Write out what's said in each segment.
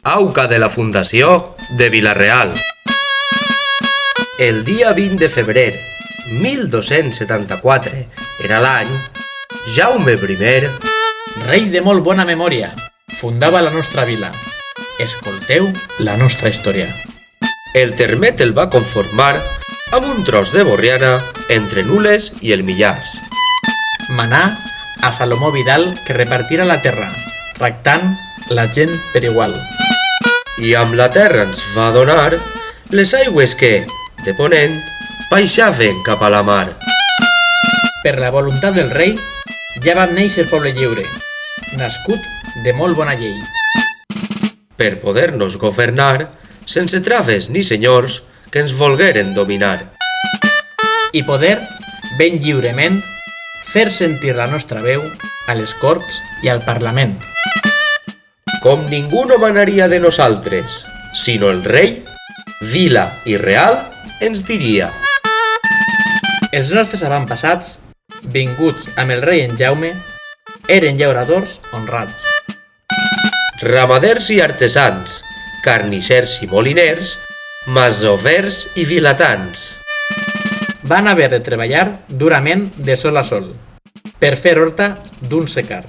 Auca de la Fundació de Vila-real. El dia 20 de febrer 1274 era l'any, Jaume I, rei de molt bona memòria, fundava la nostra vila. Escolteu la nostra història. el termet el va conformar amb un tros de Borriana entre Nules i el Millars. Manà a Salomó Vidal que repartira la terra, tractant la gent per igual. I amb la terra ens va donar les aigües que, de ponent, baixaven cap a la mar. Per la voluntat del rei, ja vam néixer poble lliure, nascut de molt bona llei. Per poder-nos governar, sense traves ni senyors que ens volgueren dominar. I poder, ben lliurement, fer sentir la nostra veu a les corts i al Parlament. Com ningú no manaria de nosaltres, sinó el rei, vila i real, ens diria. Els nostres avantpassats, vinguts amb el rei en Jaume, eren llauradors honrats. Ramaders i artesans, carnissers i moliners, masovers i vilatans. Van haver de treballar durament de sol a sol, per fer horta d'un secar.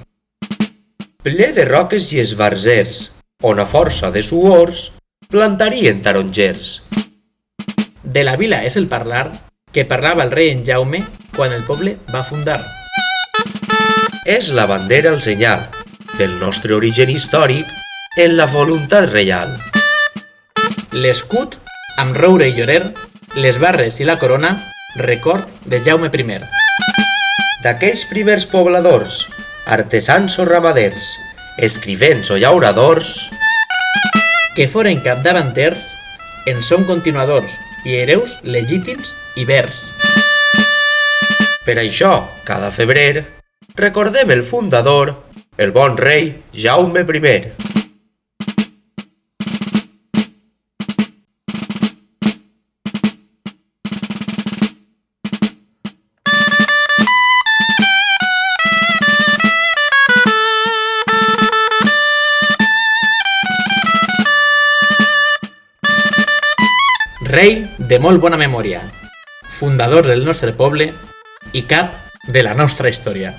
Ple de roques i esbarzers, on a força de suors plantarien tarongers. De la vila és el parlar que parlava el rei en Jaume quan el poble va fundar. És la bandera el senyal del nostre origen històric en la voluntat reial. L'escut, amb roure i llorer, les barres i la corona, record de Jaume I. D'aquells primers pobladors, artesans o ramaders, escrivents o llauradors, Que foren capdavanters, en són continuadors i hereus legítims i vers. per això, cada febrer, recordem el fundador, el bon rei Jaume I. Rei de molt bona memòria, fundador del nostre poble i cap de la nostra història.